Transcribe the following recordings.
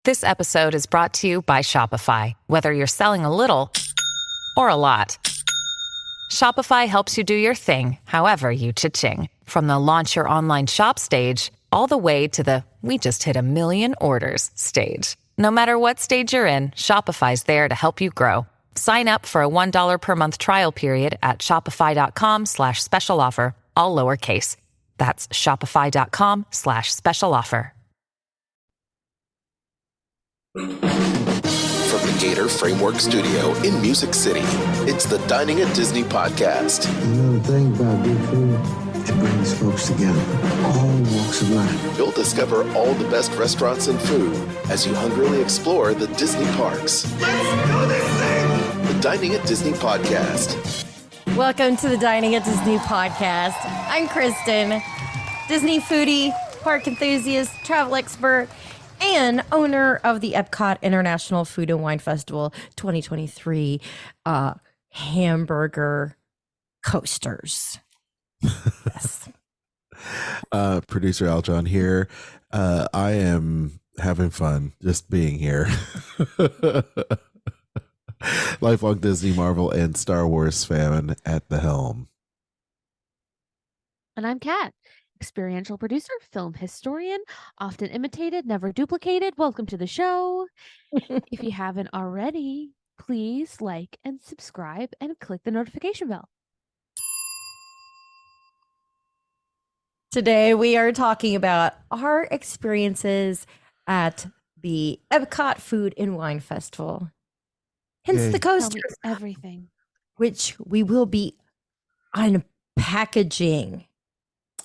This episode is brought to you by Shopify. Whether you're selling a little or a lot, Shopify helps you do your thing, however you cha-ching. From the launch your online shop stage, all the way to the we just hit 1 million orders stage. No matter what stage you're in, Shopify's there to help you grow. Sign up for a $1 per month trial period at shopify.com/special offer, all lowercase. That's shopify.com/special offer. From the Gator Framework Studio in Music City, it's the Dining at Disney podcast. Another thing about good food, it brings folks together, all walks of life. You'll discover all the best restaurants and food as you hungrily explore the Disney parks. Let's do this thing! The Dining at Disney podcast. Welcome to the Dining at Disney podcast. I'm Kristen, Disney foodie, park enthusiast, travel expert, and owner of the Epcot International Food and Wine Festival 2023 hamburger coasters. Yes. Producer Aljon here. I am having fun just being here. Lifelong Disney, Marvel, and Star Wars fan at the helm. And I'm Kat, experiential producer, film historian, often imitated, never duplicated. Welcome to the show. If you haven't already, please like and subscribe and click the notification bell. Today we are talking about our experiences at the Epcot Food and Wine Festival. Hence the Tell me coasters, everything. which we will be unpackaging.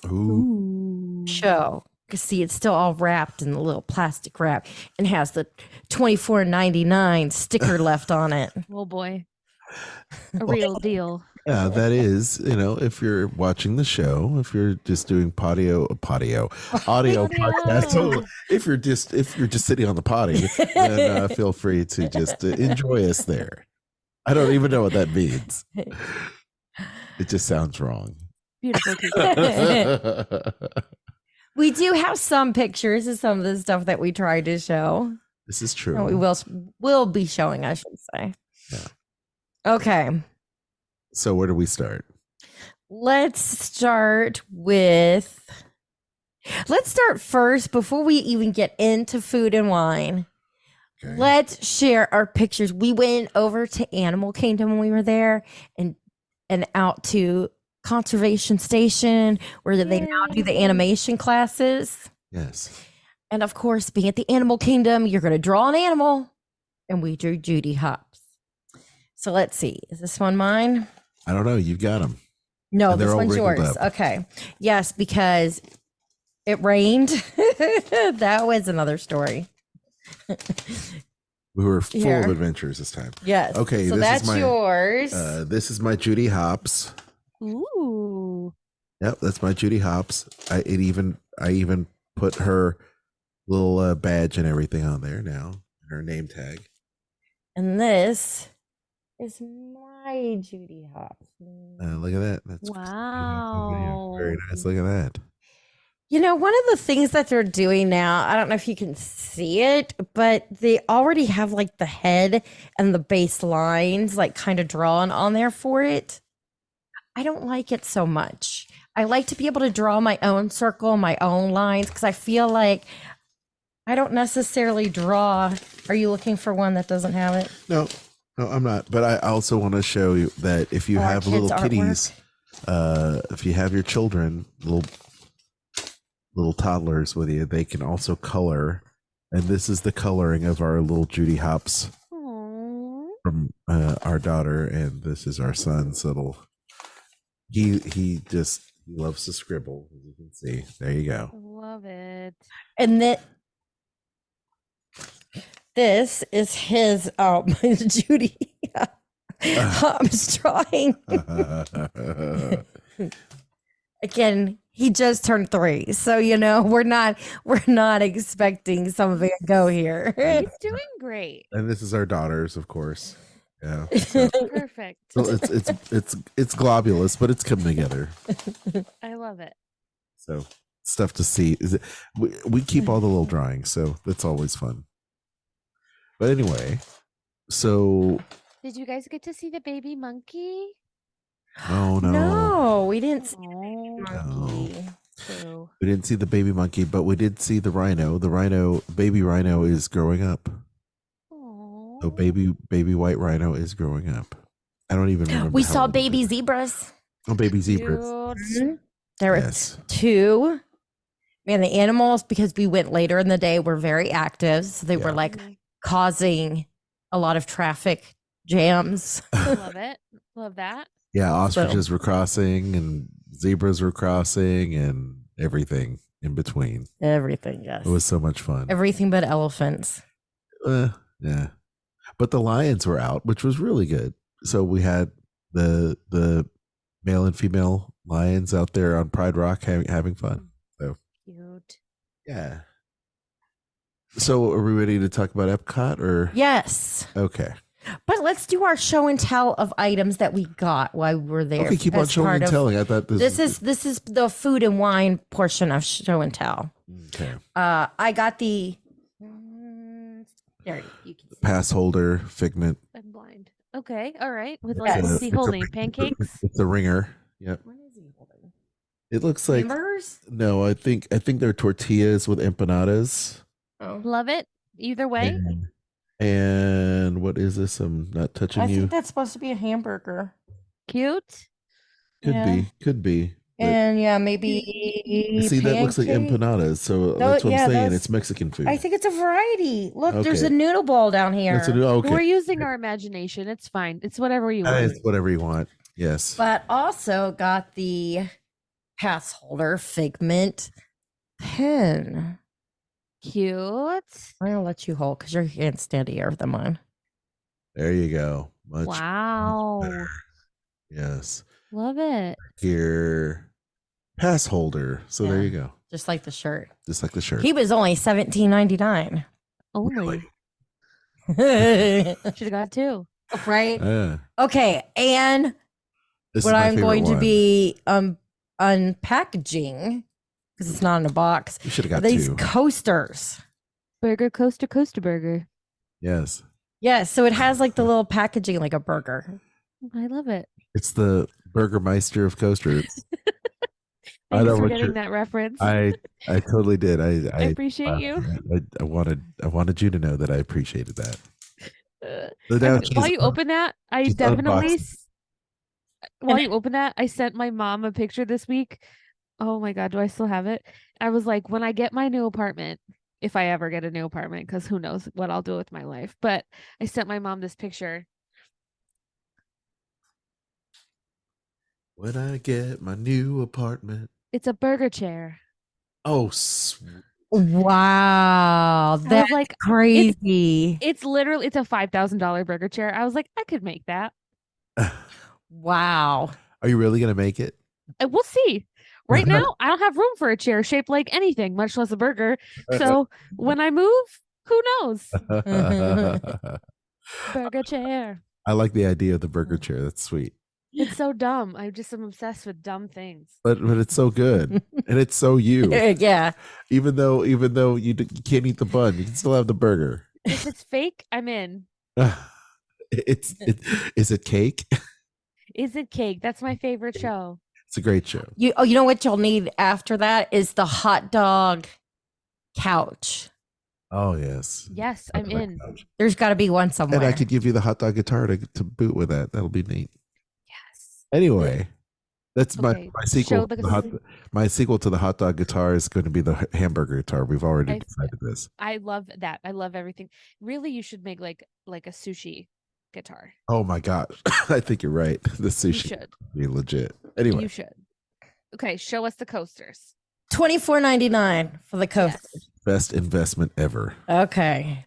Ooh. Show. You can see it's still all wrapped in the little plastic wrap and has the $24.99 sticker left on it. Oh boy. A real deal. Yeah, that is, if you're watching the show, if you're just doing audio podcast, so if you're just sitting on the potty, then feel free to just enjoy us there. I don't even know what that means. It just sounds wrong. Beautiful people. We do have some pictures of some of the stuff that we tried to show. This is true. And we will be showing, I should say. Yeah. Okay. So where do we start? Let's start first before we even get into food and wine. Okay. Let's share our pictures. We went over to Animal Kingdom when we were there and out to Conservation Station where they now do the animation classes. Yes. And of course, being at the Animal Kingdom, you're going to draw an animal. And we drew Judy Hopps. So let's see. Is this one mine? I don't know. You've got them. No, And they're this all one's wrinkled yours. up. Okay. Yes, because it rained. That was another story. We were full Here. of adventures this time. Yes. Okay. So that's yours. This is my Judy Hopps. Ooh. Yep, that's my Judy Hopps. I even put her little badge and everything on there now, her name tag. And this is my Judy Hopps. Look at that. That's Wow. very nice. Look at that. You know, one of the things that they're doing now, I don't know if you can see it, but they already have like the head and the base lines like kind of drawn on there for it. I don't like it so much. I like to be able to draw my own circle, my own lines, because I feel like I don't necessarily draw. Are you looking for one that doesn't have it? No, I'm not. But I also want to show you that if you Our have little kids' kitties, if you have your children, little toddlers with you, they can also color. And this is the coloring of our little Judy Hopps Aww. from our daughter, and this is our son's little. He loves to scribble, as you can see. There you go. Love it. And then this is his Judy Hopps drawing. Again, he just turned 3, so we're not expecting some Van Gogh here. He's doing great. And this is our daughters, of course. Yeah. So, Perfect. so it's globulous, but it's coming together. I love it. So stuff to see. We keep all the little drawings, so that's always fun. But anyway, so Did you guys get to see the baby monkey? no. No, we didn't see Oh, monkey. true. We didn't see the baby monkey, but we did see the rhino. The rhino, baby rhino, is growing up. Oh, So baby white rhino is growing up. I don't even remember. We how saw old it baby is. zebras. Oh, baby zebras. Mhm. There were Yes. 2. And the animals, because we went later in the day, were very active. So they were Yeah. like causing a lot of traffic jams. Love it. Love that. Yeah, ostriches were crossing and zebras were crossing and everything in between. Everything, yes. It was so much fun. Everything but elephants. Yeah. But the lions were out, which was really good. So we had the male and female lions out there on Pride Rock having fun. So Cute. yeah. So are we ready to talk about Epcot or? Yes. Okay. But let's do our show and tell of items that we got while we were there. Okay, keep on as showing part and of- telling. I thought This is the food and wine portion of show and tell. okay. I got the there you can see. Pass holder, figment. I'm blind. Okay. All right. With Yes. like, what's he It's a- holding? Pancakes? It's a ringer. Yep. What is he holding? It looks like Hamburgers? no. I think they're tortillas with empanadas. Oh. Love it. Either way. And what is this? I'm not touching I you. think that's supposed to be a hamburger. Cute. Could be. But And yeah, maybe see, that looks like pancake. empanadas. So No, that's what yeah, I'm saying. that's- It's Mexican food. I think it's a variety. Look, there's Okay. a noodle ball down here. That's okay. We're using our imagination. It's fine. It's whatever you want. It's whatever you want. Yes. But also got the pass holder figment pen. Cute. I'm gonna let you hold because your hand's steadier than mine. There you go. Much Wow. better. Yes. Love it. Here, pass holder. So there Yeah. you go. Just like the shirt. Just like the shirt. He was only $17.99. Only. Right? Should have got 2. Yeah. Okay, and This what is my I'm going favorite to one. be unpackaging because it's not in a box. You should have got These 2. coasters. Burger Coaster Coaster Burger. Yes. Yeah, so it has like the little packaging like a burger. I love it. It's the Burgermeister of coasters. I Thanks know for what getting you're- that reference. I totally did. I appreciate you. I wanted you to know that I appreciated that. Uh, So now while she's- you open that, I she's definitely. unboxing. While you open that, I sent my mom a picture this week. Oh my God, do I still have it? I was like, when I get my new apartment, if I ever get a new apartment, because who knows what I'll do with my life. But I sent my mom this picture. When I get my new apartment. It's a burger chair. Oh, Wow, I was that's like, crazy. it's literally it's a $5,000 burger chair. I was like, I could make that. Wow. are you really gonna make it? We'll see. Right now, I don't have room for a chair shaped like anything, much less a burger. So when I move, who knows? Burger chair. I like the idea of the burger chair. That's sweet. It's so dumb. I just am obsessed with dumb things. But it's so good, and it's so you. Yeah. Even though you can't eat the bun, you can still have the burger. If it's fake, I'm in. Is it cake? Is it cake? That's my favorite show. It's a great show. You know what you'll need after that is the hot dog couch. Oh yes. Yes, I'm in. There's got to be one somewhere. And I could give you the hot dog guitar to boot with that. That'll be neat. Yes. Anyway, that's Okay, my sequel. show To the- the my sequel to the hot dog guitar is going to be the hamburger guitar. We've already I- decided this. I love that. I love everything. Really, you should make like a sushi guitar. Oh my gosh, I think you're right. The You sushi should. would be legit. Anyway, You should. Okay, show us the coasters. $24.99 for the coaster. Yes. best investment ever. Okay.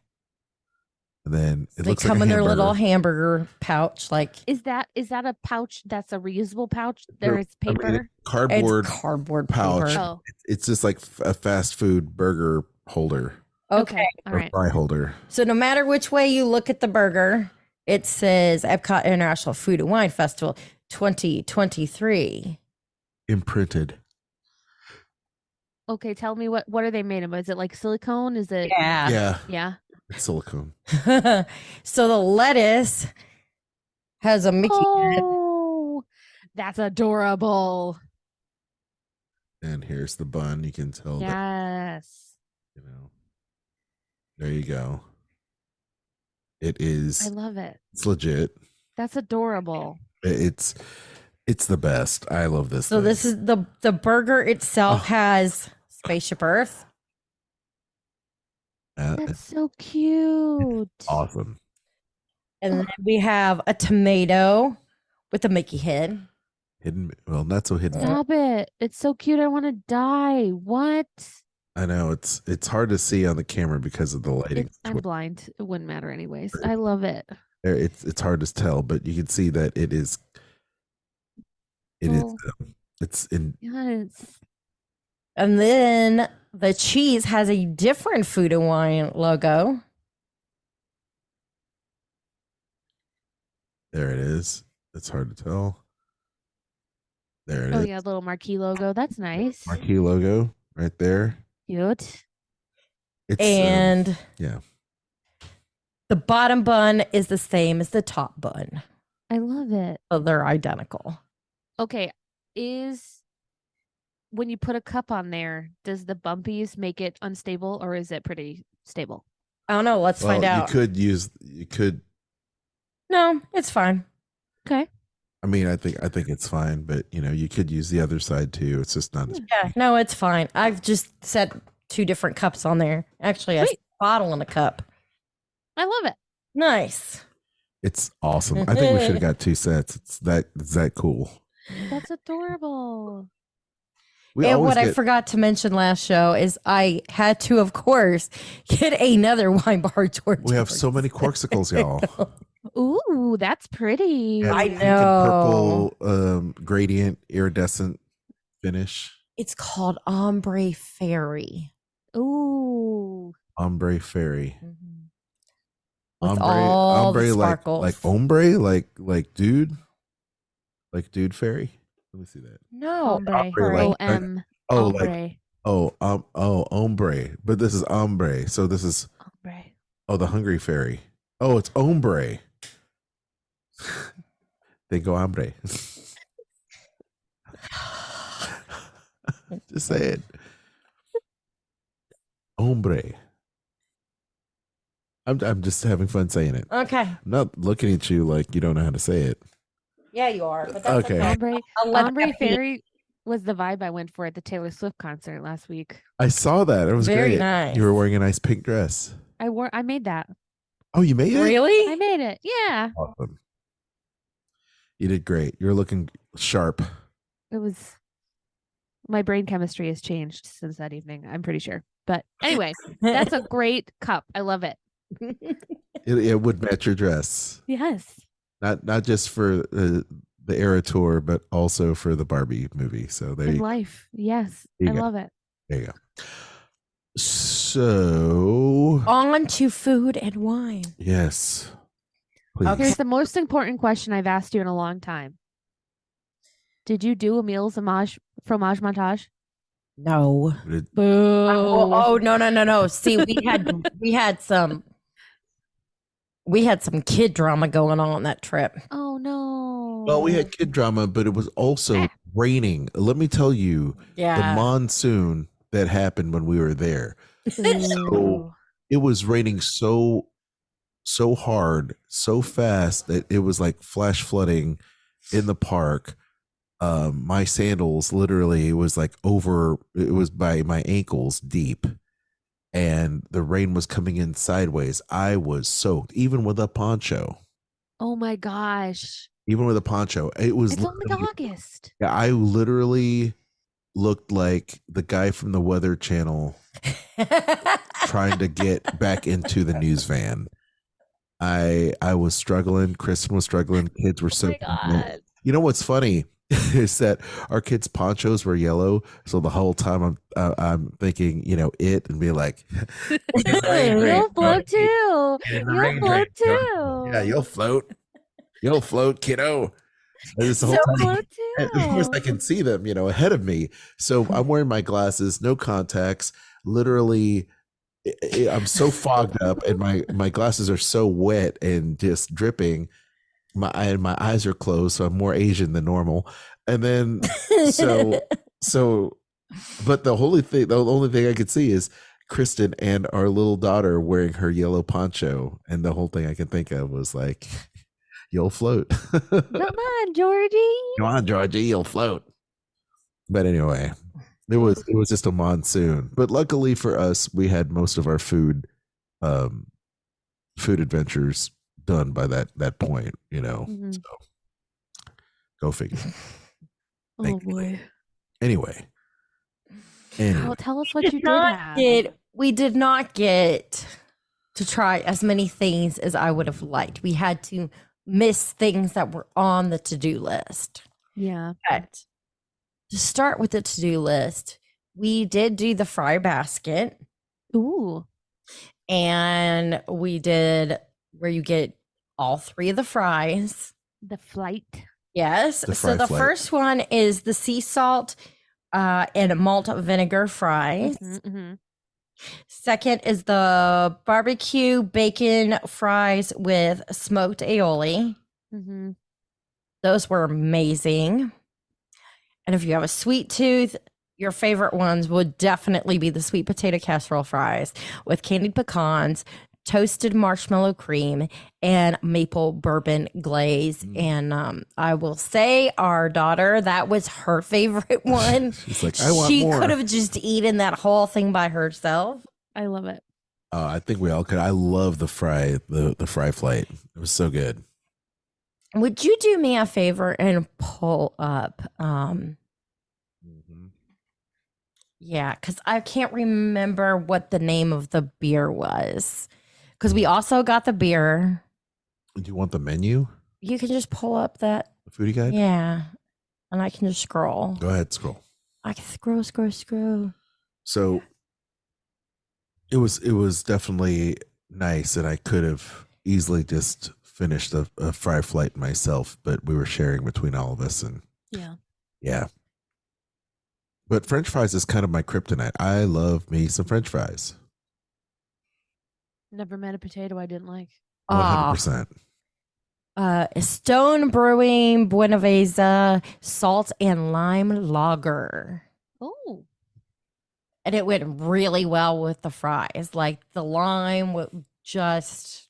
And then it They looks come like in a their little hamburger. hamburger pouch, like Is that a pouch that's a reusable pouch? They're- There is I mean, paper. cardboard. it's cardboard pouch. paper. Oh, It's just like a fast food burger holder Okay. All or right. fry holder. So no matter which way you look at the burger, it says Epcot International Food and Wine Festival 2023. Imprinted. Okay, tell me what are they made of? Is it like silicone? Is it Yeah. Yeah. Yeah. It's silicone. So the lettuce has a Mickey head. Oh, that's adorable. And here's the bun. You can tell that, Yes. you know. There you go. It I is. love it. It's legit. That's adorable. It's the best. I love this. So thing. this is the burger itself Oh. has Spaceship Earth. That's so cute. Awesome. And then we have a tomato with a Mickey head. Hidden. Well, not so hidden. Stop it. It's so cute. I want to die. What? I know it's hard to see on the camera because of the lighting. I'm blind. It wouldn't matter anyways. I love it. It's hard to tell, but you can see that it is. It's in. Yes. And then the cheese has a different Food and Wine logo. There it is. It's hard to tell. There it is. Oh yeah, little marquee logo. That's nice. Marquee logo right there. Cute. It's And yeah. the bottom bun is the same as the top bun. I love it. So they're identical. Okay, when you put a cup on there, does the bumpies make it unstable or is it pretty stable? I don't know. Let's find out. You could. No, it's fine. Okay. I mean, I think it's fine, but you could use the other side too. It's just not as Yeah, no, it's fine. I've just set 2 different cups on there. Actually, a bottle and a cup. I love it. Nice. It's awesome. I think we should have got 2 sets. It's that cool. That's adorable. And what I forgot to mention last show is I had to, of course, get another wine bar torch. We have so many corksicles, y'all. Ooh, that's pretty. Yeah, I pink and know. purple gradient iridescent finish. It's called Ombre Fairy. Ooh. Ombre fairy. With Ombre, all the ombre sparkles. like ombre, like dude fairy. Let me see that. No. Ombre. Ombre, like- O-M. Oh, Ombre. like ombre. But this is ombre. So this is Ombre. the hungry fairy. Oh, it's ombre. They go ombre. Just say it. Ombre. I'm just having fun saying it. Okay. I'm not looking at you like you don't know how to say it. Yeah, you are. But that's Okay. okay. Ombre Fairy was the vibe I went for at the Taylor Swift concert last week. I saw that. It was Very great. nice. You were wearing a nice pink dress. I made that. Oh, you made it? I Really? made it. Yeah. Awesome. You did great. You're looking sharp. It was my brain chemistry has changed since that evening, I'm pretty sure. But anyway, that's a great cup. I love it. It would match your dress. Yes. Not just for the Era tour, but also for the Barbie movie. So there In you, life. Yes. There I you go. love it. there you go. So On to Food and Wine. yes, please. Okay. Here's the most important question I've asked you in a long time. Did you do a meals fromage montage? No. Did- Boo. Oh, no. See, we had some kid drama going on that trip. Oh no. Well, we had kid drama, but it was also raining. Let me tell you, the Yeah. monsoon that happened when we were there. Ooh. It was raining so hard, so fast that it was like flash flooding in the park. My sandals literally was like it was by my ankles deep, and the rain was coming in sideways. I was soaked, even with a poncho. Oh my gosh. Even with a poncho, it was. It's only literally- August. Yeah, I literally looked like the guy from the Weather Channel trying to get back into the news van. I was struggling. Kristen was struggling. Kids were Oh my so. God. You know what's funny is that our kids' ponchos were yellow, so the whole time I'm thinking, it, and be like, You'll float too. Yeah, the You'll rain float rain. too. yeah, you'll float, kiddo. And this whole You'll time, float and of course, I too. can see them, ahead of me. So I'm wearing my glasses, no contacts, literally I'm so fogged up, and my glasses are so wet and just dripping. My eyes are closed, so I'm more Asian than normal. And then so so, but the only thing I could see is Kristen and our little daughter wearing her yellow poncho, and the whole thing I could think of was like, "You'll float." Come on, Georgie. Come on, Georgie, you'll float. But anyway, it was just a monsoon. But luckily for us, we had most of our um, food adventures done by that point. Mhm. So go figure. Oh Thank you. boy. Anyway, Well, tell us what you did not have. we did not get to try as many things as I would have liked. We had to miss things that were on the to-do list. Yeah. But to start with the to-do list, we did do the fry basket, Ooh. and we did where you get all three of the fries. The flight. Yes. The So fry the flight. first one is the sea salt and malt vinegar fries. Mhm. Second is the barbecue bacon fries with smoked aioli. Mhm. Those were amazing. And if you have a sweet tooth, your favorite ones would definitely be the sweet potato casserole fries with candied pecans, toasted marshmallow cream, and maple bourbon glaze. And I will say, our daughter, that was her favorite one. She's like, I want She more. could have just eaten that whole thing by herself. I love it. I think we all could. I love the fry flight. It was so good. Would you do me a favor and pull up? Yeah, because I can't remember what the name of the beer was. Because we also got the beer. Do you want the menu? You can just pull up that. The foodie guide? Yeah. And I can just scroll. Go ahead, scroll. I can scroll. So it was definitely nice, and I could have easily just finished a fry flight myself, but we were sharing between all of us, and yeah. But French fries is kind of my kryptonite. I love me some French fries. Never met a potato I didn't like. 100%. Stone Brewing Buenaveza Salt and Lime Lager. Oh. And it went really well with the fries. Like the lime would just,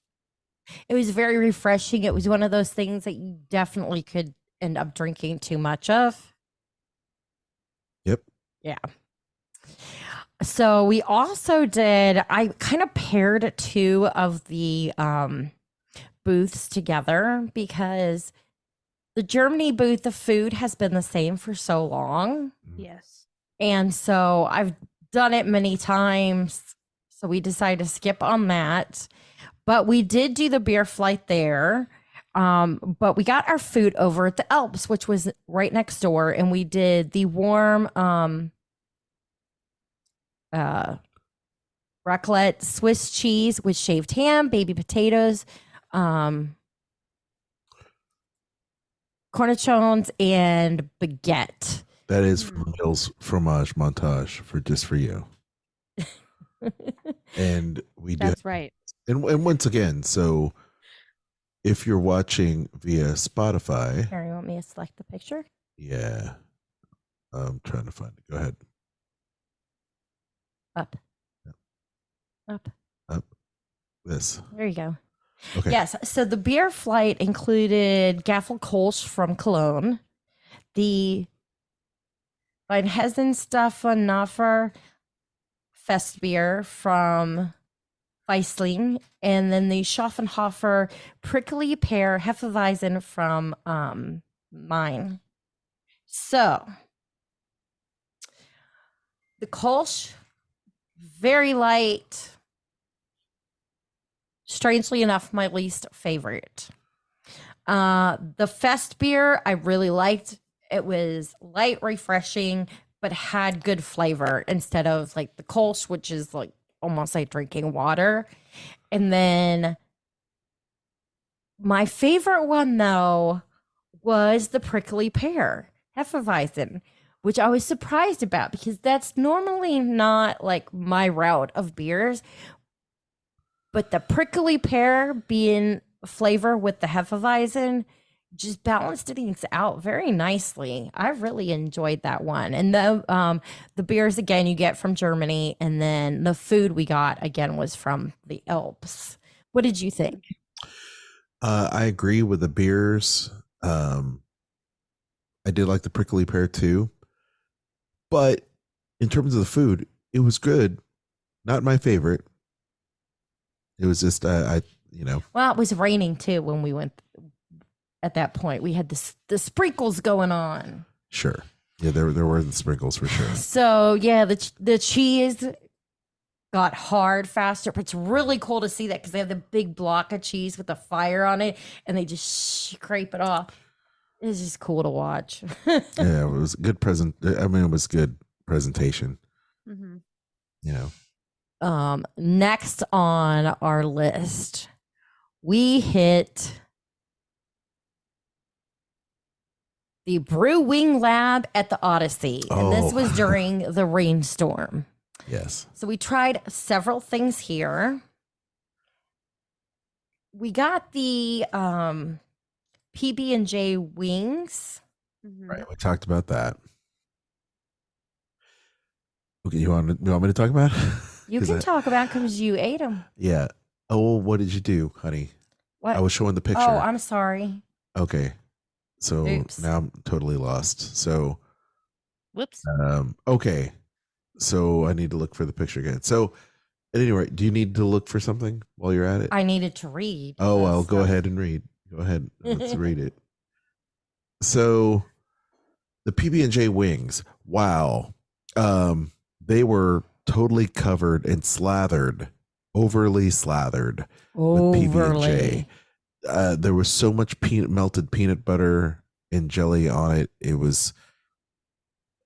it was very refreshing. It was one of those things that you definitely could end up drinking too much of. Yep. Yeah. So we also did, I kind of paired two of the booths together because the Germany booth, the food has been the same for so long. Yes. And so I've done it many times. So we decided to skip on that. But we did do the beer flight there. But we got our food over at the Alps, which was right next door. And we did the warm raclette Swiss cheese with shaved ham, baby potatoes, cornichons, and baguette. That is from Mills Fromage Montage for you. And we did. That's right. And once again, so if you're watching via Spotify, Here, you want me to select the picture? yeah, I'm trying to find it. Go ahead. Up. Yep. Up. This. There you go. Okay. Yes. So the beer flight included Gaffelkolsch from Cologne, the Weinhesenstaffenhofer Fest beer from Feisling, and then the Schaffenhofer Prickly Pear Hefeweizen from Main. So the Kolsch, very light. Strangely enough, my least favorite. The Fest beer I really liked. It was light, refreshing, but had good flavor instead of like the Kolsch, which is like almost like drinking water. And then my favorite one though was the prickly pear Hefeweizen, which I was surprised about because that's normally not like my route of beers. But the prickly pear being flavor with the Hefeweizen just balanced things out very nicely. I really enjoyed that one. And the beers again you get from Germany, and then the food we got again was from the Alps. What did you think? I agree with the beers. I did like the prickly pear too, but in terms of the food, it was good. Not my favorite. It was just Well, it was raining too when we went. At that point, we had the sprinkles going on. Sure, yeah, there were the sprinkles for sure. So yeah, the cheese got hard faster, but it's really cool to see that because they have the big block of cheese with the fire on it, and they just scrape it off. It's just cool to watch. Yeah, it was good it was good presentation. Mm-hmm. You know, Next on our list, we hit the Brewing Lab at the Odyssey, and this was during the rainstorm. Yes. So we tried several things here. We got the PB&J wings. Mm-hmm. Right. We talked about that. Okay, you want me to talk about it? You can talk about because you ate them. Yeah. Oh, what did you do, honey? What? I was showing the picture. Oh, I'm sorry. Okay. So Oops. now I'm totally lost. So, Whoops. Okay. So I need to look for the picture again. So, at any rate, do you need to look for something while you're at it? I needed to read. Oh, I'll go ahead and read. Go ahead. Let's read it. So, the PB&J wings. Wow. They were totally covered and overly slathered with PB&J. There was so much melted peanut butter and jelly on it. It was,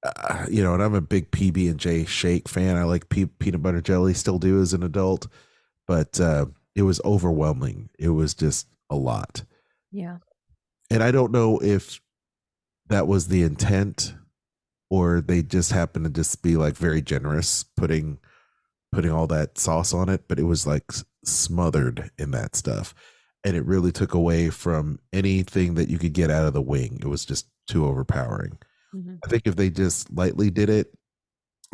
and I'm a big PB&J shake fan. I like peanut butter jelly, still do as an adult, but it was overwhelming. It was just a lot. Yeah. And I don't know if that was the intent or they just happened to just be like very generous putting all that sauce on it, but it was like smothered in that stuff. And it really took away from anything that you could get out of the wing. It was just too overpowering. Mm-hmm. I think if they just lightly did it,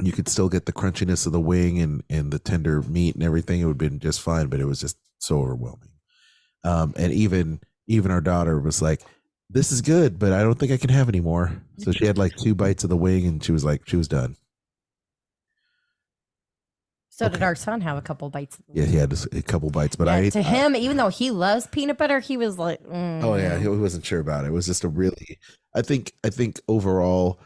you could still get the crunchiness of the wing and the tender meat and everything. It would have been just fine, but it was just so overwhelming. And even our daughter was like, "This is good, but I don't think I can have any more." So she had like 2 bites of the wing and she was done. So did our son have a couple bites? Yeah, he had a couple bites, but to him, even though he loves peanut butter, he was like, "Oh yeah," he wasn't sure about it. It was just I think overall,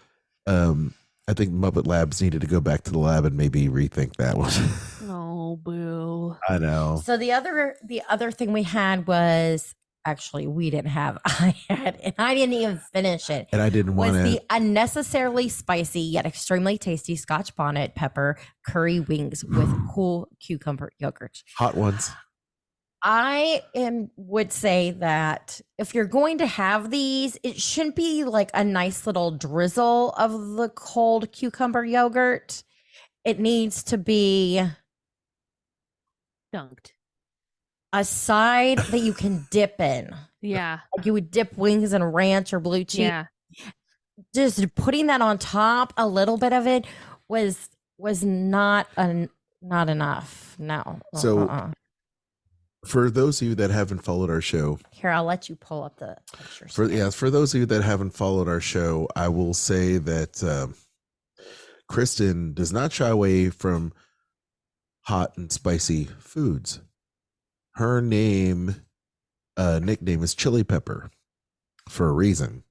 I think Muppet Labs needed to go back to the lab and maybe rethink that one. Oh, boo! I know. So the other thing we had was actually we didn't have. I had, and I didn't even finish it. And I didn't want the unnecessarily spicy yet extremely tasty Scotch bonnet pepper curry wings with cool cucumber yogurt. Hot ones. Would say that if you're going to have these, it shouldn't be like a nice little drizzle of the cold cucumber yogurt. It needs to be dunked. A side that you can dip in. Yeah. Like you would dip wings in ranch or blue cheese. Yeah. Just putting that on top, a little bit of it was not enough. No. So for those of you that haven't followed our show, here, I'll let you pull up the pictures. For those of you that haven't followed our show, I will say that Kristen does not shy away from hot and spicy foods. Her nickname is Chili Pepper for a reason.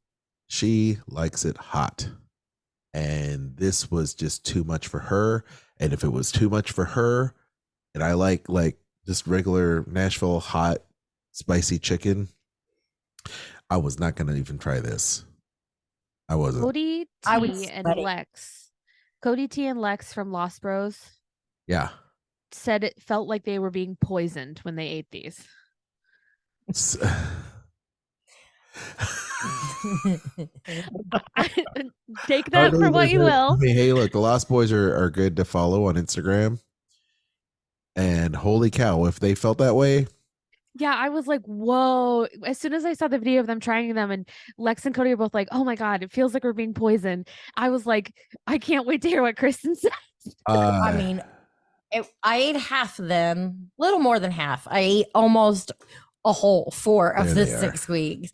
She likes it hot. And this was just too much for her. And if it was too much for her, and I like just regular Nashville hot spicy chicken, I was not going to even try this. I wasn't. Cody T and Lex from Lost Bros. Yeah. Said it felt like they were being poisoned when they ate these. Take that for what you will. I mean, hey, look, the Lost Boys are good to follow on Instagram. And holy cow, if they felt that way. Yeah, I was like, whoa. As soon as I saw the video of them trying them, and Lex and Cody are both like, oh my God, it feels like we're being poisoned. I was like, I can't wait to hear what Kristen says. I mean, I ate half of them, a little more than half. I ate almost a whole 4 of the 6 weeks.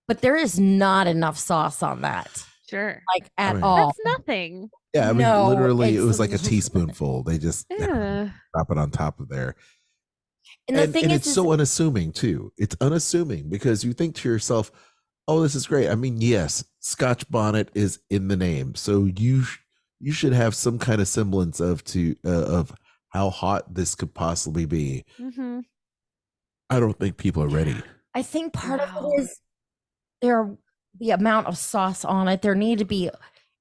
But there is not enough sauce on that. Sure. Like at all. That's nothing. Yeah, I mean, No, literally, it was like a it's- teaspoonful. They just Yeah. drop it on top of there. And the thing and is, it's so unassuming too. It's unassuming because you think to yourself, "Oh, this is great." I mean, yes, Scotch bonnet is in the name, so you should have some kind of semblance of how hot this could possibly be. Mm-hmm. I don't think people are ready. I think part of it is the amount of sauce on it. There need to be,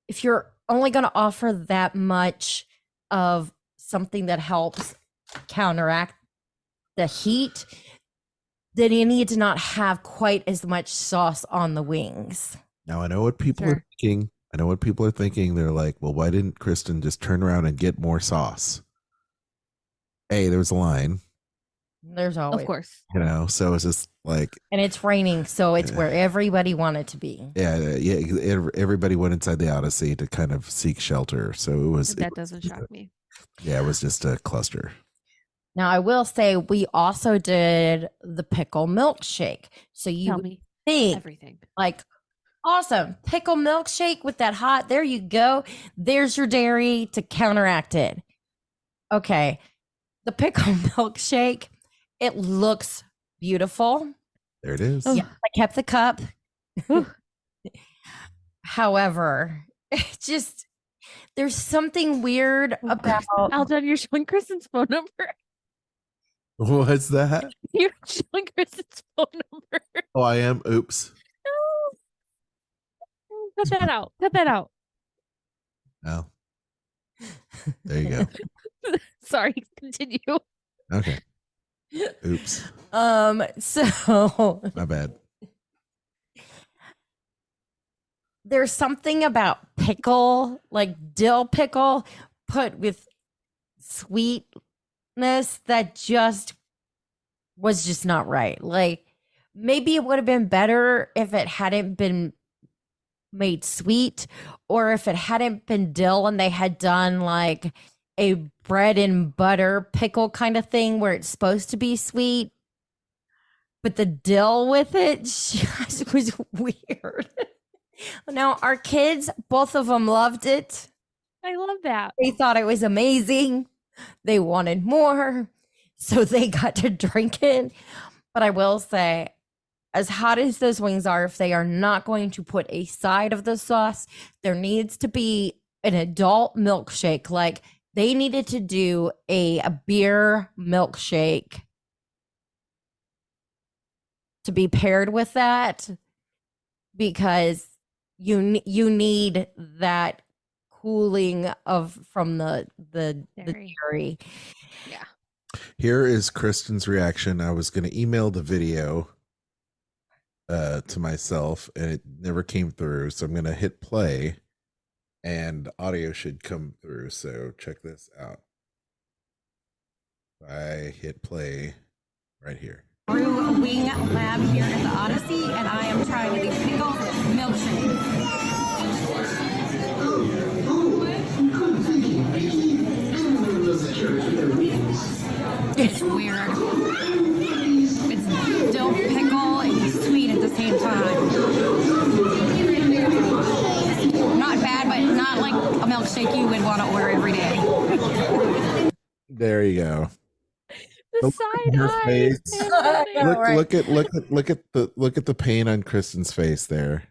if you're only going to offer that much of something that helps counteract the heat, then you need to not have quite as much sauce on the wings. Now I know what people are thinking. They're like, well, why didn't Kristen just turn around and get more sauce? Hey, there was a line. There's always, of course, so it's just like, and it's raining, so it's where everybody wanted to be. Yeah. Everybody went inside the Odyssey to kind of seek shelter. So it was. That doesn't shock me. Yeah, it was just a cluster. Now, I will say we also did the pickle milkshake. So you Tell would me think everything. like, awesome, pickle milkshake with that hot, there you go. There's your dairy to counteract it. Okay, the pickle milkshake, it looks beautiful. There it is. Yeah, I kept the cup. However, it just, there's something weird about. Alden, you're showing Kristen's phone number. What's that? You're showing Kristen's phone number. Oh, I am. Oops. Cut that out. Cut that out. Oh. There you go. Sorry, continue. Okay. Oops. So My bad. there's something about pickle, like dill pickle, put with sweetness that was just not right. Like maybe it would have been better if it hadn't been made sweet, or if it hadn't been dill and they had done like a bread and butter pickle kind of thing where it's supposed to be sweet, but the dill with it just was weird. Now, our kids, both of them loved it. I love that. They thought it was amazing. They wanted more, so they got to drink it. But I will say, as hot as those wings are, if they are not going to put a side of the sauce, there needs to be an adult milkshake. Like they needed to do a beer milkshake to be paired with that, because you need that cooling from the dairy. Yeah. Here is Kristen's reaction. I was going to email the video to myself and it never came through. So I'm going to hit play and audio should come through. So check this out. I hit play right here. Brew a wing lab here at the Odyssey, and I am trying the pickle milkshake. It's weird. It's dill pickle and sweet at the same time. Not bad, but not like a milkshake you would want to order every day. There you go. The side eye. Look at the pain on Kristen's face there.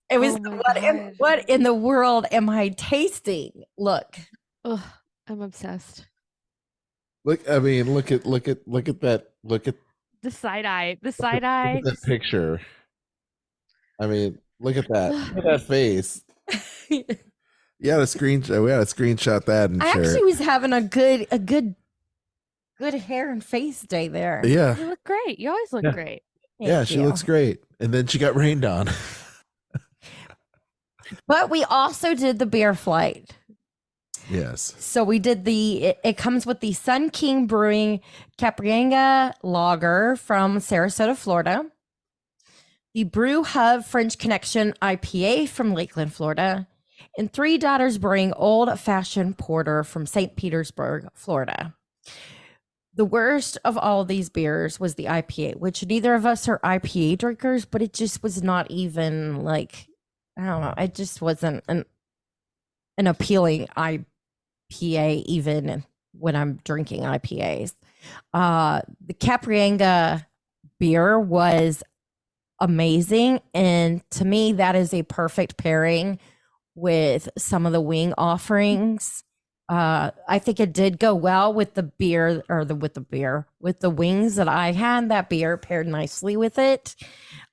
It was God. what in the world am I tasting? Look. Ugh, I'm obsessed. Look at that. Look at The side eye. The side eye. that picture. I mean, look at that. Look at that face. You had a screenshot. We had to screenshot that and I share actually it. was having a good hair and face day there. Yeah. You look great. You always look great. Yeah, she looks great. And then she got rained on. But we also did the beer flight. Yes. So we did it comes with the Sun King Brewing Caprianga Lager from Sarasota, Florida. The Brew Hub French Connection IPA from Lakeland, Florida. And Three Daughters Brewing Old Fashioned Porter from St. Petersburg, Florida. The worst of all of these beers was the IPA, which neither of us are IPA drinkers, but it just was not even like, I don't know, it just wasn't an appealing IPA even when I'm drinking IPAs. The Caprianga beer was amazing, and to me that is a perfect pairing with some of the wing offerings. I think it did go well with the beer with the wings that I had. That beer paired nicely with it.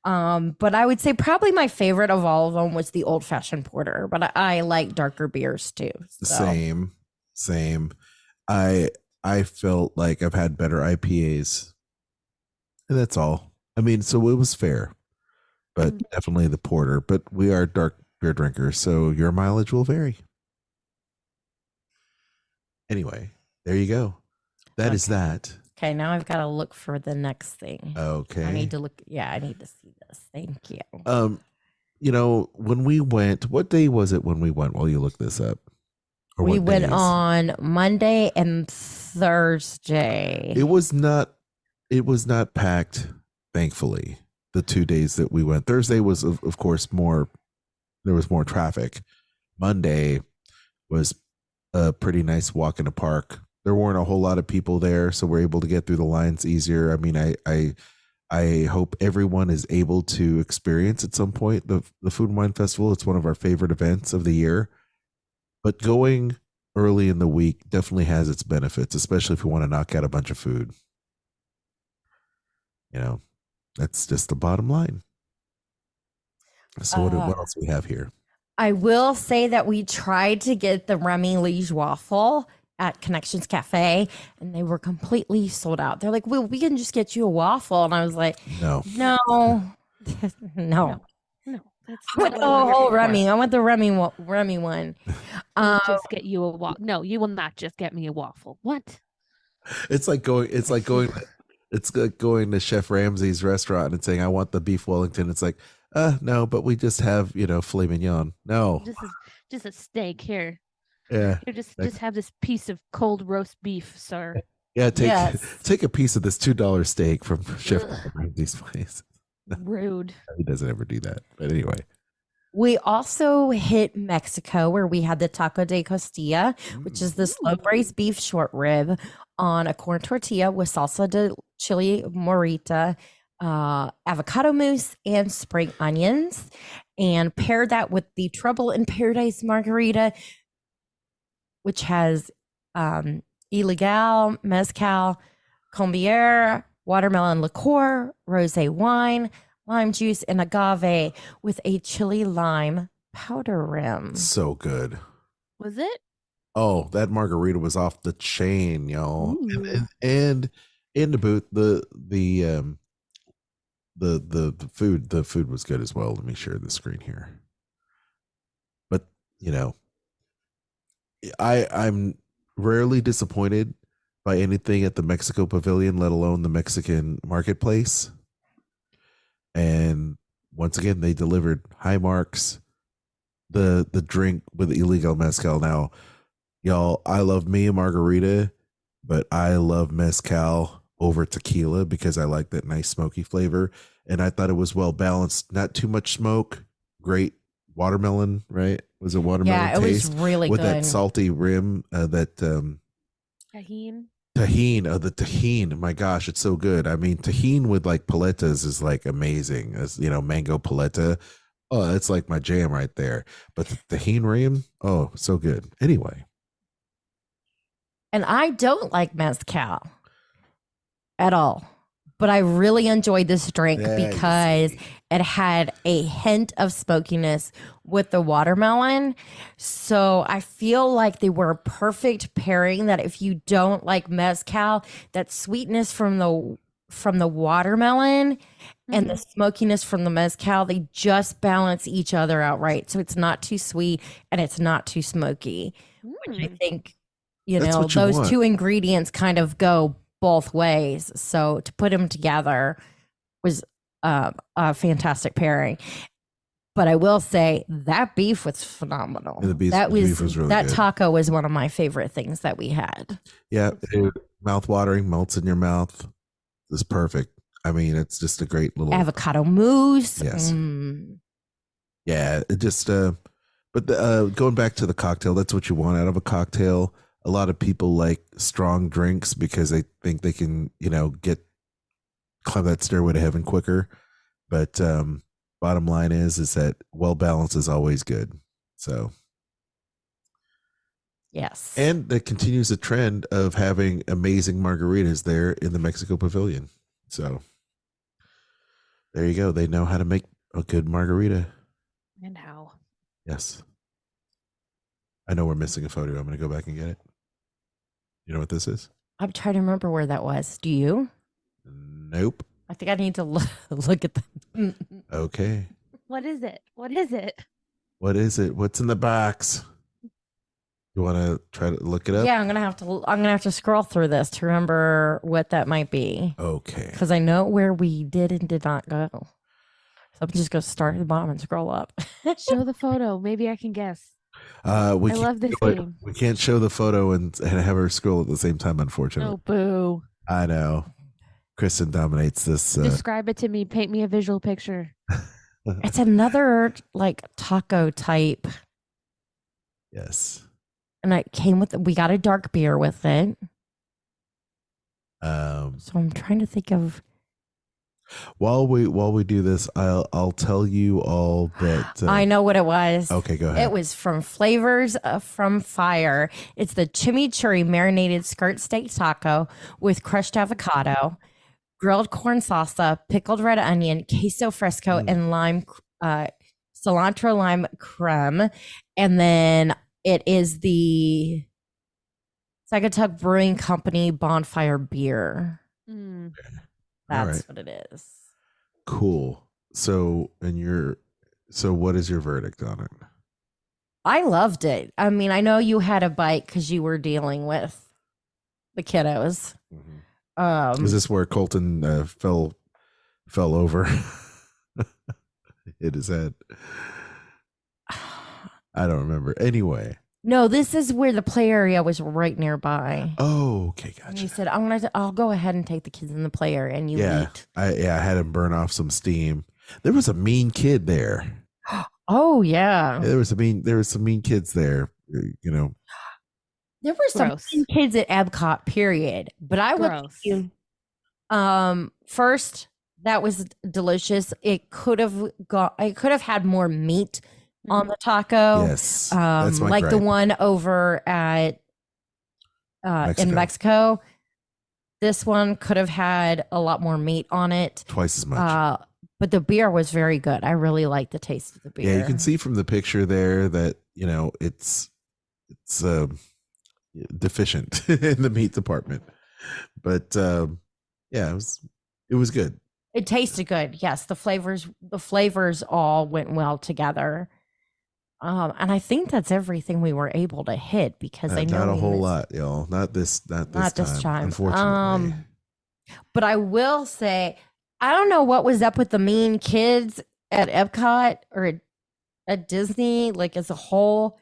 But I would say probably my favorite of all of them was the old fashioned porter, but I like darker beers too. So. Same. I felt like I've had better IPAs. And that's all. I mean, so it was fair, but definitely the porter. But we are dark beer drinkers, so your mileage will vary. Anyway, there you go. That is that. Okay, now I've got to look for the next thing. Okay. I need to look. Yeah, I need to see this. Thank you. When we went, what day was it when we went? While you look this up. We went on Monday and Thursday. It was not packed, thankfully. The 2 days that we went. Thursday was of course there was more traffic. Monday was a pretty nice walk in the park. There weren't a whole lot of people there, so we're able to get through the lines easier. I mean, I hope everyone is able to experience at some point the Food and Wine Festival. It's one of our favorite events of the year. But going early in the week definitely has its benefits, especially if you want to knock out a bunch of food. That's just the bottom line. So what else do we have here? I will say that we tried to get the Remy Liege waffle at Connections Cafe, and they were completely sold out. They're like, well, we can just get you a waffle. And I was like, no. I want the whole Remy. I want the Remy one. Just get you a waffle. No, you will not just get me a waffle. What? It's like going to Chef Ramsay's restaurant and saying, I want the beef Wellington. It's like, no, but we just have, filet mignon. No. Just a steak here. Yeah. Here, just have this piece of cold roast beef, sir. Yeah, take a piece of this $2 steak from Chef Ramsay's place. Rude. He doesn't ever do that. But anyway. We also hit Mexico, where we had the taco de costilla, which is the slow braised beef short rib on a corn tortilla with salsa de chili morita, avocado mousse, and spring onions, and paired that with the Trouble in Paradise margarita, which has Ilegal, mezcal, combier, watermelon liqueur, rosé wine, lime juice, and agave with a chili lime powder rim. So good. Was it? Oh, that margarita was off the chain, y'all. And in the booth, the food was good as well. Let me share the screen here. But I'm rarely disappointed by anything at the Mexico Pavilion, let alone the Mexican marketplace. And once again, they delivered high marks. The drink with illegal mezcal. Now, y'all, I love me a margarita, but I love mezcal over tequila because I like that nice smoky flavor. And I thought it was well balanced. Not too much smoke. Great watermelon, right? Was it watermelon? Yeah, it taste was really with good. That salty rim. Tahine. The tahine. My gosh, it's so good. I mean, tahine with like paletas is like amazing. As mango paleta. Oh, it's like my jam right there. But the tahine rim, oh, so good. Anyway. And I don't like mezcal at all, but I really enjoyed this drink because it had a hint of smokiness with the watermelon. So I feel like they were a perfect pairing, that if you don't like mezcal, that sweetness from the from the watermelon and the smokiness from the mezcal, they just balance each other out right. So it's not too sweet and it's not too smoky. Which I think, That's what you those want. two ingredients kind of go both ways. So to put them together was a fantastic pairing. But I will say that beef was phenomenal. Yeah, the beef was really that good. taco was one of my favorite things that we had. Yeah, mouth watering, melts in your mouth. It's perfect. I mean, it's just a great little Avocado mousse. Yes. Yeah, it just but going back to the cocktail, that's what you want out of a cocktail. A lot of people like strong drinks because they think they can, climb that stairway to heaven quicker. But bottom line is that well balanced is always good. So Yes. and it continues the trend of having amazing margaritas there in the Mexico Pavilion. So there you go. They know how to make a good margarita. And how? Yes. I know we're missing a photo. I'm going to go back and get it. You know what this is? I'm trying to remember where that was. Do you? Nope. I think I need to look at the. Okay. What is it? What is it? What is it? What's in the box? You want to try to look it up? Yeah, I'm gonna have to scroll through this to remember what that might be. Okay. Because I know where we did and did not go. So I'm just gonna start at the bottom and scroll up. Show the photo. Maybe I can guess. We I can't love this do it. game. We can't show the photo and have her scroll at the same time, unfortunately. Oh, boo. I know. Kristen dominates this. Describe it to me. Paint me a visual picture. It's another like taco type, Yes. and it came with. We got a dark beer with it. So I'm trying to think of. While we do this, I'll tell you all that I know what it was. Okay, go ahead. It was from Flavors from Fire. It's the chimichurri marinated skirt steak taco with crushed avocado, grilled corn salsa, pickled red onion, queso fresco, and lime, cilantro lime creme. And then it is the Sagatuck Brewing Company Bonfire beer. Mm. That's right. what it is. Cool. So what is your verdict on it? I loved it. I mean, I know you had a bite because you were dealing with the kiddos. Is this where Colton fell over? Hit his head. I don't remember. Anyway. No, this is where the play area was right nearby. Oh, okay, And gotcha. you said, I'll go ahead and take the kids in the play area, and you leaked. I had him burn off some steam. There was a mean kid there. Oh yeah. There was some mean kids there. There were some Gross. kids at Epcot, period. But I will tell Gross. you, first, that was delicious. It could have had more meat on the taco. Yes, that's my like the gripe. one over at in Mexico. This one could have had a lot more meat on it. Twice as much. But the beer was very good. I really liked the taste of the beer. Yeah, you can see from the picture there that it's deficient in the meat department, but yeah, it was good. It tasted good. Yes, the flavors all went well together. And I think that's everything we were able to hit because I know not a we whole missed- lot, y'all. Not this time. Unfortunately. Unfortunately. But I will say, I don't know what was up with the mean kids at Epcot or at Disney, like as a whole.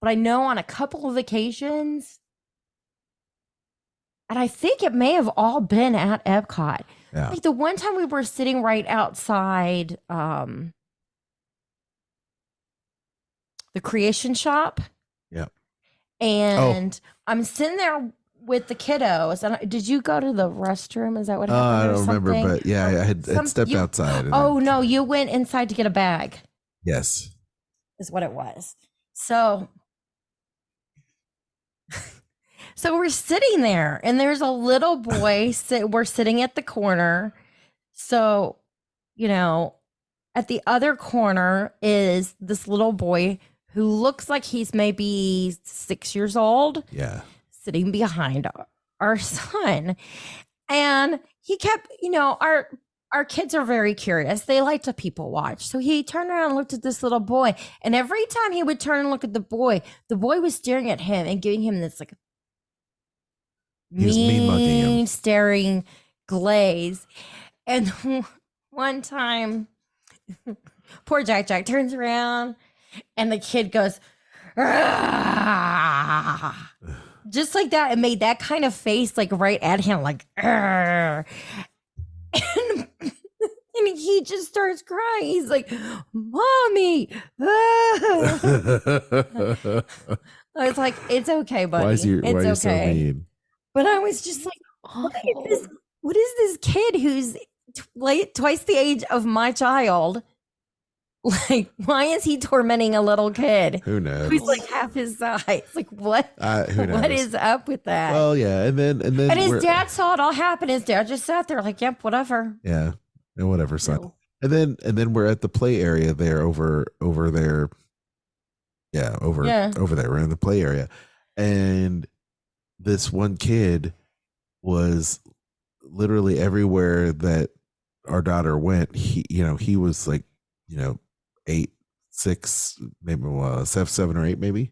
But I know on a couple of occasions, and I think it may have all been at Epcot. Yeah. Like the one time we were sitting right outside the creation shop. Yeah. And I'm sitting there with the kiddos. And did you go to the restroom? Is that what happened? I or don't remember, something? but yeah, I had stepped outside. Oh, no, you went inside to get a bag. Yes. Is what it was. So we're sitting there and there's a little boy. We're sitting at the corner. So, at the other corner is this little boy who looks like he's maybe 6 years old. Yeah. Sitting behind our son. And he kept, our kids are very curious. They like to people watch. So he turned around and looked at this little boy. And every time he would turn and look at the boy was staring at him and giving him this like He was mean mugging him. mean staring glaze. And one time, poor Jack turns around and the kid goes, "Ah," just like that, and made that kind of face like right at him, like, "Arr." And, and he just starts crying. He's like, "Mommy." Ah." I was like, "It's okay, buddy. Why is you it's so okay." mean? But I was just like, what is this kid who's twice the age of my child? Like, why is he tormenting a little kid Who knows? who's like half his size? Like, what? Who knows? What is up with that? Well, yeah, and then and his dad saw it all happen. His dad just sat there like, "Yep, whatever." Yeah, and whatever, son. No. And then we're at the play area there, over there. Yeah, over there. We're in the play area, and this one kid was literally everywhere that our daughter went. He was like, 8, 6, maybe 7 or 8, maybe.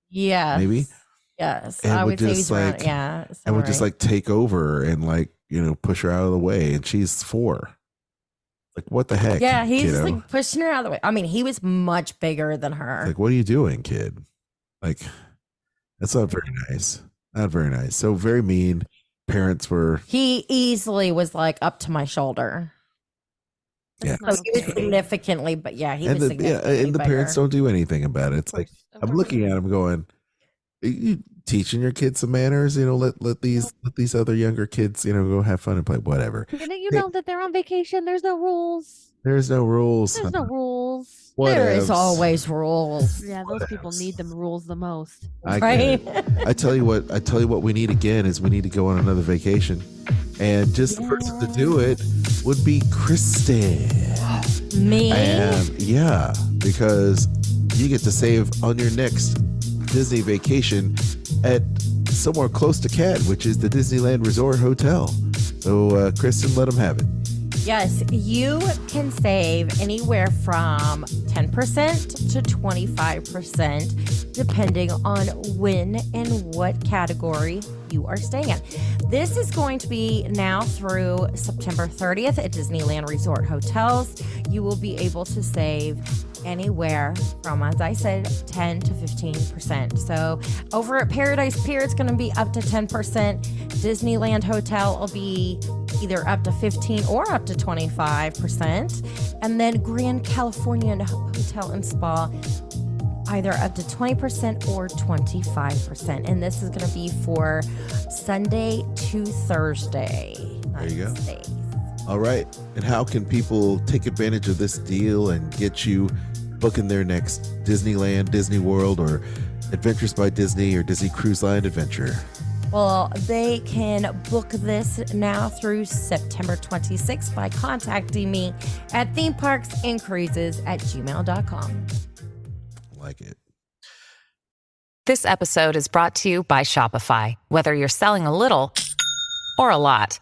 Yeah, maybe. Yes, And I would would say just he's around, like, yeah, and would just like take over and like push her out of the way, and she's 4. Like, what the heck? yeah, he's just kiddo? like pushing her out of the way. I mean, he was much bigger than her. Like, what are you doing, kid? Like, that's not very nice. Not very nice. So very mean. Parents were. He easily was like up to my shoulder. Yeah. That's not So he was okay. significantly, but yeah, he And was the significantly parents bigger. don't do anything about it. It's like, Of I'm course. looking at him going, "Are you teaching your kids some manners? Let these other younger kids go have fun and play, whatever." Didn't you Hey, know that they're on vacation? There's no rules. There's no rules. There's no rules. There is Whatevs. always rules, Yeah, those people need them rules the most. I get right? it. I tell you what we need again is we need to go on another vacation. And just the person to do it would be Kristen. Me? And yeah, because you get to save on your next Disney vacation at somewhere close to Cat, which is the Disneyland Resort Hotel. So Kristen, let them have it. Yes, you can save anywhere from 10% to 25%, depending on when and what category you are staying in. This is going to be now through September 30th at Disneyland Resort Hotels. You will be able to save anywhere from, as I said, 10 to 15%. So over at Paradise Pier, it's going to be up to 10%. Disneyland Hotel will be either up to 15 or up to 25%. And then Grand Californian Hotel and Spa, either up to 20% or 25%. And this is going to be for Sunday to Thursday. There you go. Stays. All right. And how can people take advantage of this deal and get you booking their next Disneyland, Disney World, or Adventures by Disney or Disney Cruise Line adventure? Well, they can book this now through September 26th by contacting me at themeparksandcruises@gmail.com. Like it. This episode is brought to you by Shopify. Whether you're selling a little or a lot,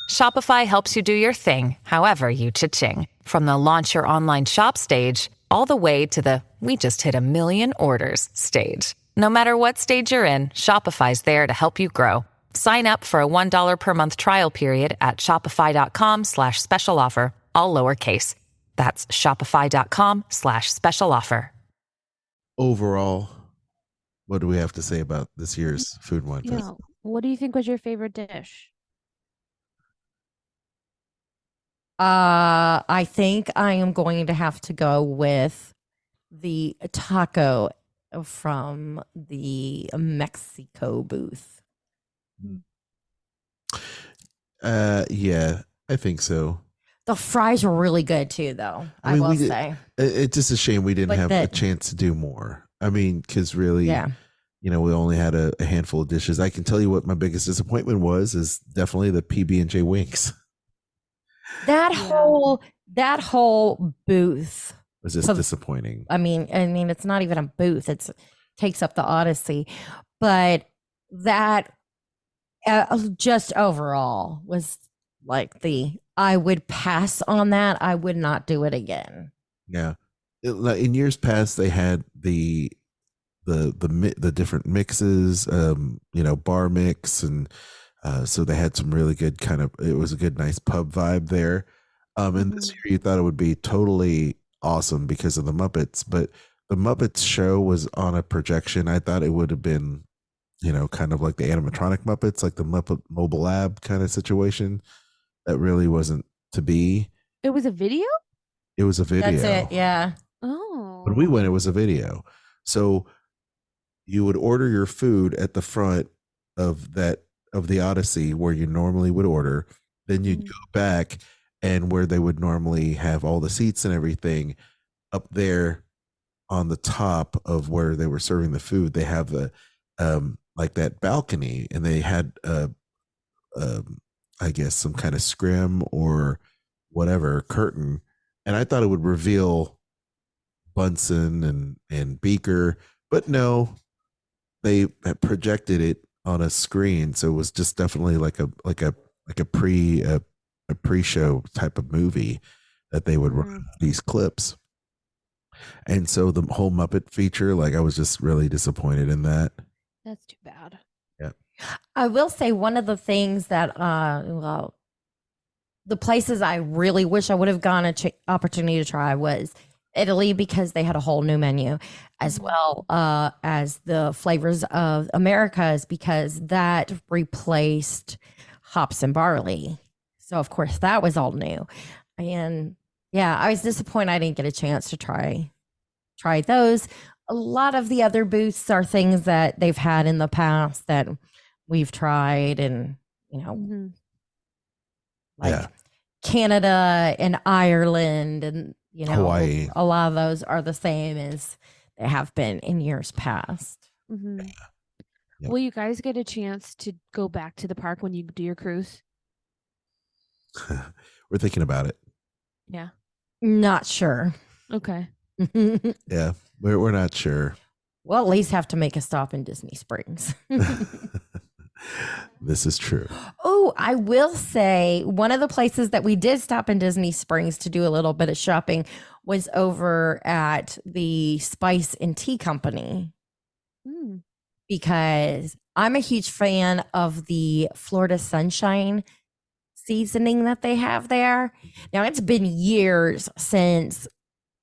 Shopify helps you do your thing, however you cha-ching. From the launch your online shop stage, all the way to the we just hit 1 million orders stage. No matter what stage you're in, Shopify's there to help you grow. Sign up for a $1 per month trial period at shopify.com/special offer, all lowercase. That's shopify.com/special offer. Overall, what do we have to say about this year's Food and Wine Fest? Yeah. What do you think was your favorite dish? I think I am going to have to go with the taco from the Mexico booth. Yeah, I think so. The fries were really good too, though. I mean, will we did- say. It's just a shame we didn't Like have a that- chance to do more. I mean, because really, Yeah. we only had a handful of dishes. I can tell you what my biggest disappointment is definitely the PB&J wings. That Yeah. whole booth. Was just Of- disappointing. I mean, it's not even a booth. It takes up the Odyssey, but that Just overall was like I would pass on that. I would not do it again. Yeah. Like, in years past, they had the different mixes, bar mix, and so they had some really good kind of. It was a good, nice pub vibe there. And this year you thought it would be totally awesome because of the Muppets, but the Muppets show was on a projection. I thought it would have been, kind of like the animatronic Muppets, like the Muppet Mobile Lab kind of situation. That really wasn't to be. It was a video? It was a video. That's it. Yeah. Oh. When we went, it was a video. So you would order your food at the front of the Odyssey where you normally would order. Then you'd go back, and where they would normally have all the seats and everything up there on the top of where they were serving the food, they have the like that balcony, and they had I guess some kind of scrim or whatever curtain, and I thought it would reveal Bunsen and Beaker, but no, they had projected it on a screen, so it was just definitely like a pre-show type of movie that they would run these clips. And so the whole Muppet feature, like, I was just really disappointed in that. That's too bad. Yeah. I will say one of the things that the places I really wish I would have gone an opportunity to try was Italy, because they had a whole new menu, as well as the Flavors of Americas, because that replaced hops and barley. So of course that was all new. And yeah, I was disappointed I didn't get a chance to try those. A lot of the other booths are things that they've had in the past that we've tried, and like Canada and Ireland, and Hawaii. a lot of those are the same as they have been in years past. Yep. Will you guys get a chance to go back to the park when you do your cruise? We're thinking about it. Yeah. Not sure. Okay. Yeah, we're not sure. We'll at least have to make a stop in Disney Springs. This is true. Oh, I will say one of the places that we did stop in Disney Springs to do a little bit of shopping was over at the Spice and Tea Company, because I'm a huge fan of the Florida Sunshine seasoning that they have there. Now, it's been years since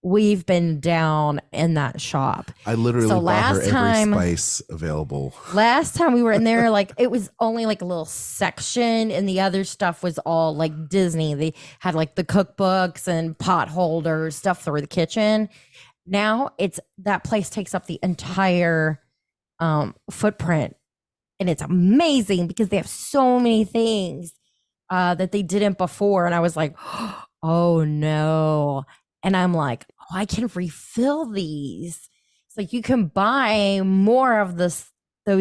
we've been down in that shop. I literally So bought her last time- every spice available. Last time we were in there, like, it was only like a little section, and the other stuff was all like Disney. They had like the cookbooks and pot holders, stuff for the kitchen. Now that place takes up the entire footprint, and it's amazing because they have so many things that they didn't before. And I was like, oh no. And I'm like, oh, I can refill these. It's like you can buy more of those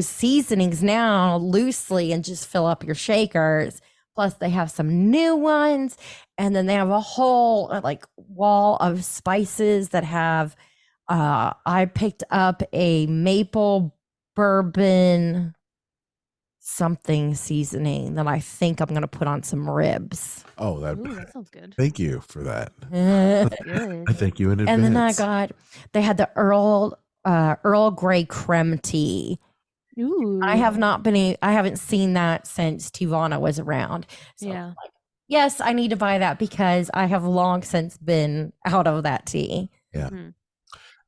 seasonings now loosely and just fill up your shakers. Plus, they have some new ones, and then they have a whole like wall of spices that have. I picked up a maple bourbon something seasoning that I think I'm going to put on some ribs. Oh, that sounds good. Thank you for that. Good. I thank you in advance. And then they had the Earl Grey creme tea. Ooh. I haven't seen that since Tivana was around. So Yeah. like, yes, I need to buy that because I have long since been out of that tea. Yeah.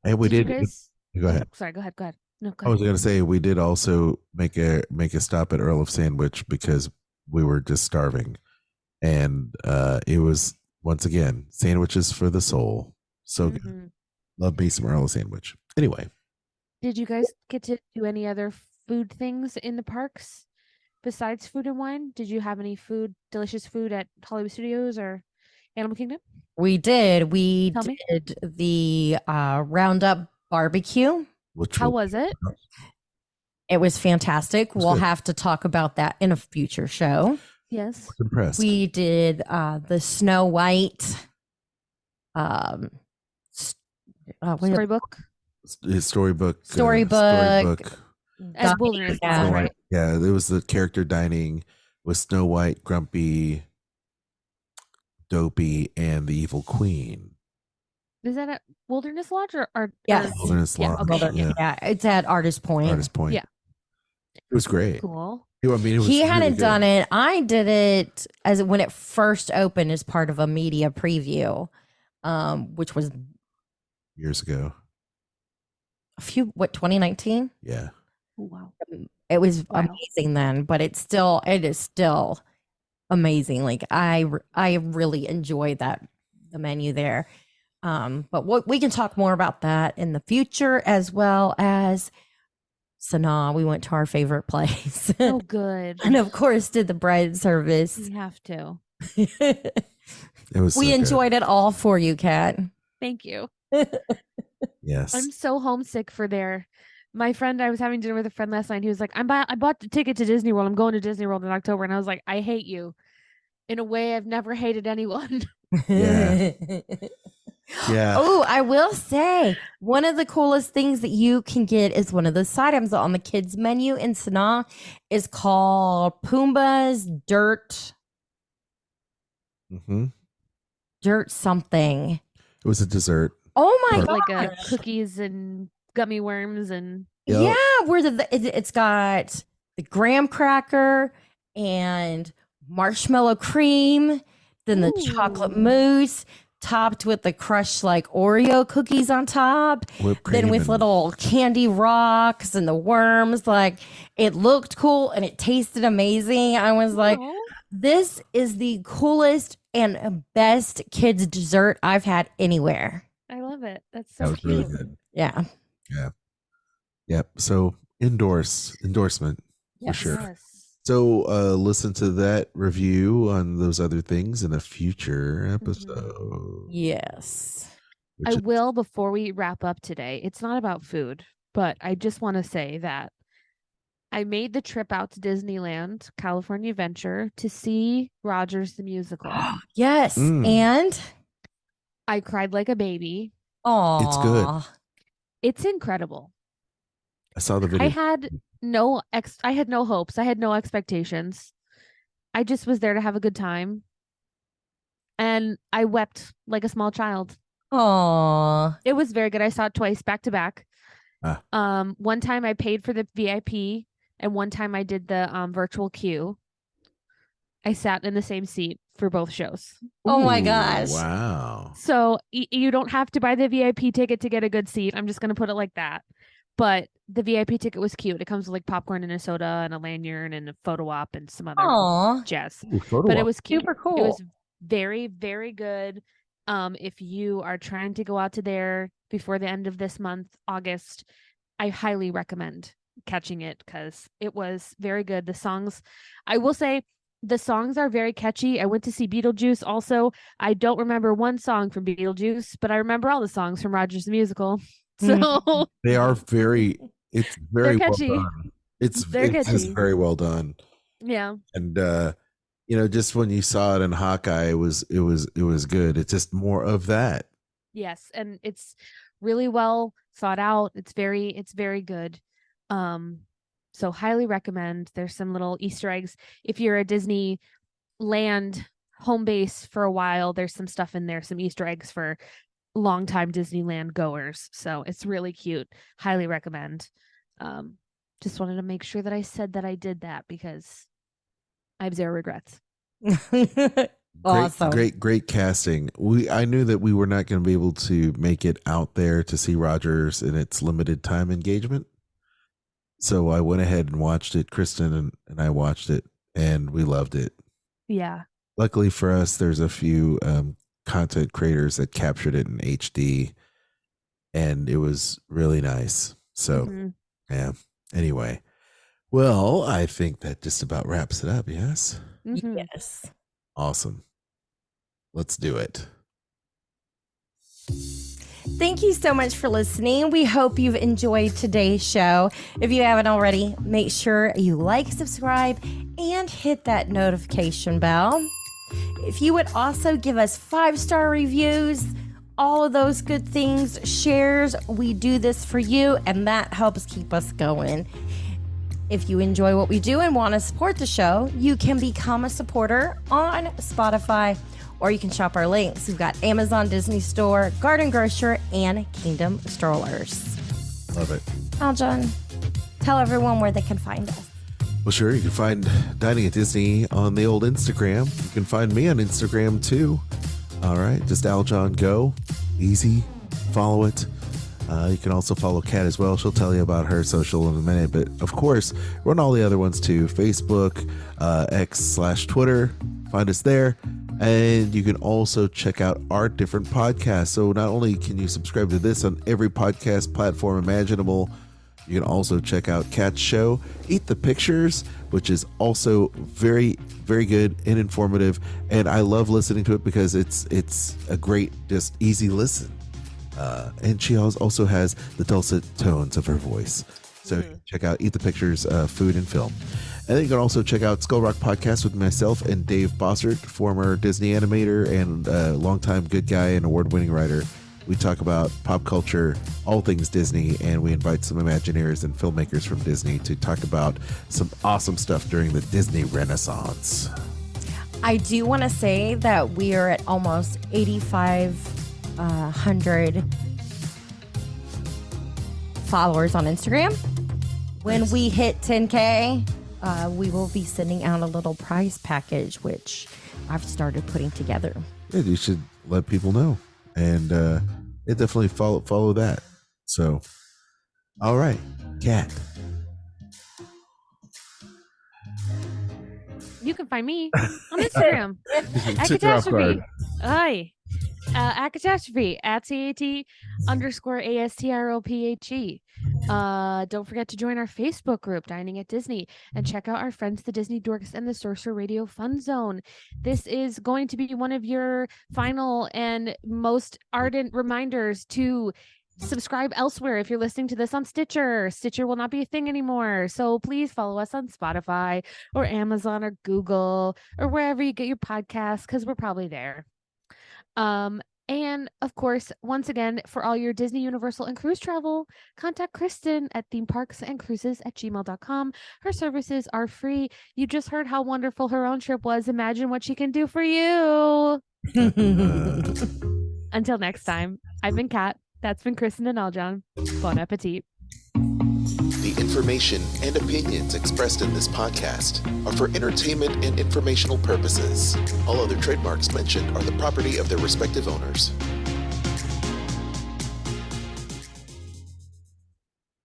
And we did. You guys... Go ahead. Sorry, go ahead. No, go I was ahead. going to say we did also make a stop at Earl of Sandwich because we were just starving, and it was once again sandwiches for the soul. So good. Love me some Earl of Sandwich. Anyway, Did you guys get to do any other food things in the parks besides food and wine? Did you have any delicious food at Hollywood Studios or Animal Kingdom? We did. We Tell me. did the Roundup barbecue. How was it? It was fantastic. was We'll good. have to talk about that in a future show. Yes. Impressed. We did the Snow White what is it? Storybook. His storybook. Storybook. As Wilderness. Yeah. Monster, Snow right? White. Yeah, there was the character dining with Snow White, Grumpy, Dopey, and the Evil Queen. Is that at Wilderness Lodge or Yes. Wilderness yeah, Lodge. okay, Yeah. It's at Artist Point. Artist Point. Yeah. It was great. Cool. I mean, it was He really hadn't good. done it. I did it as when it first opened as part of a media preview, which was years ago. 2019? Yeah. Oh, wow. It was Wow. amazing then, but it is still amazing. Like I really enjoyed the menu there. But we can talk more about that in the future, as well as Sanaa. We went to our favorite place. Oh, good. And of course did the bread service. We have to. It was. We so good. enjoyed it all for you, Kat. Thank you. Yes. I'm so homesick for there. My friend, I was having dinner with a friend last night. He was like, I bought the ticket to Disney World. I'm going to Disney World in October. And I was like, I hate you in a way I've never hated anyone. Yeah. Yeah. Oh, I will say one of the coolest things that you can get is one of the side items on the kids menu in Sanaa is called Pumbaa's Mm-hmm. Dirt something. It was a dessert. Oh my god! Like cookies and gummy worms and Yep. Yeah, where it's got the graham cracker and marshmallow cream, then the chocolate mousse topped with the crushed like Oreo cookies on top, Whipped then cream with and- little candy rocks and the worms. Like it looked cool and it tasted amazing. I was like, Aw. this is the coolest and best kids dessert I've had anywhere. I love it. That's That so was cute. really good. Yeah. Yeah. Yep. So endorsement for sure. Yes. So listen to that review on those other things in a future episode. Yes. which I is- will before we wrap up today. It's not about food, but I just want to say that I made the trip out to Disneyland, California Adventure, to see Rogers the Musical. Yes. Mm. And I cried like a baby. oh, It's good. It's incredible. I saw the video. I had no hopes. I had no expectations. I just was there to have a good time. And I wept like a small child. Oh, It was very good. I saw it twice back to back. Ah. One time I paid for the VIP and one time I did the virtual queue. I sat in the same seat for both shows. oh my Ooh, gosh. Wow. So you don't have to buy the VIP ticket to get a good seat. I'm just going to put it like that. But the VIP ticket was cute. It comes with like popcorn and a soda and a lanyard and a photo op and some other Oh, jazz. Ooh, photo But it op. was cute. super cool. It was very, very good. If you are trying to go out to there before the end of this month, August, I highly recommend catching it because it was very good. The songs, I will say, the songs are very catchy. I went to see Beetlejuice also. I don't remember one song from Beetlejuice, but I remember all the songs from Rogers the Musical. So They are very. It's very well catchy. done. It's They're just catchy. very well done. yeah. And just when you saw it in Hawkeye, it was good. It's just more of that. Yes, and it's really well thought out. It's very good. So highly recommend. There's some little Easter eggs. If you're a Disneyland home base for a while, there's some stuff in there, some Easter eggs for longtime Disneyland goers. So it's really cute. Highly recommend. Just wanted to make sure that I said that I did that because I have zero regrets. awesome. Great casting. I knew that we were not going to be able to make it out there to see Rogers in its limited time engagement. So I went ahead and watched it. Kristen and I watched it and we loved it. Yeah. Luckily for us, there's a few content creators that captured it in HD and it was really nice. So Mhm. yeah. Anyway, well, I think that just about wraps it up. Yes. Mhm. Yes. Awesome. Let's do it. Thank you so much for listening. We hope you've enjoyed today's show. If you haven't already, make sure you like, subscribe, and hit that notification bell. If you would also give us 5-star reviews, all of those good things, shares, we do this for you, and that helps keep us going. If you enjoy what we do and want to support the show, you can become a supporter on Spotify, or you can shop our links. We've got Amazon, Disney Store, Garden Grocer, and Kingdom Strollers. Love it. Aljon, tell everyone where they can find us. Well, sure. You can find Dining at Disney on the old Instagram. You can find me on Instagram too. All right. Just Aljon Go. Easy. Follow it. You can also follow Kat as well. She'll tell you about her social in a minute. But of course, we're on all the other ones too. Facebook, X/Twitter. Find us there. And you can also check out our different podcasts. So not only can you subscribe to this on every podcast platform imaginable, you can also check out Kat's show, Eat the Pictures, which is also very, very good and informative. And I love listening to it because it's a great, just easy listen. And she also has the dulcet tones of her voice. So check out Eat the Pictures, Food and Film. And then you can also check out Skull Rock Podcast with myself and Dave Bossert, former Disney animator and longtime good guy and award-winning writer. We talk about pop culture, all things Disney, and we invite some Imagineers and filmmakers from Disney to talk about some awesome stuff during the Disney Renaissance. I do want to say that we are at almost 8,500 followers on Instagram. When we hit 10K, we will be sending out a little prize package, which I've started putting together. Yeah, you should let people know. And it definitely follow that. So, all right, Kat. You can find me on Instagram at Took her off Catastrophe. guard. Hi. At Catastrophe, at CAT_ASTROPHE. Don't forget to join our Facebook group, Dining at Disney, and check out our friends, the Disney Dorks and the Sorcerer Radio Fun Zone. This is going to be one of your final and most ardent reminders to subscribe elsewhere. If you're listening to this on Stitcher will not be a thing anymore. So please follow us on Spotify or Amazon or Google or wherever you get your podcasts, because we're probably there. And of course, once again, for all your Disney, Universal, and cruise travel, contact Kristen at themeparksandcruises@gmail.com. Her services are free. You just heard how wonderful her own trip was. Imagine what she can do for you. Until next time, I've been Kat. That's been Kristen and Aljon. Bon appetit. The information and opinions expressed in this podcast are for entertainment and informational purposes. All other trademarks mentioned are the property of their respective owners.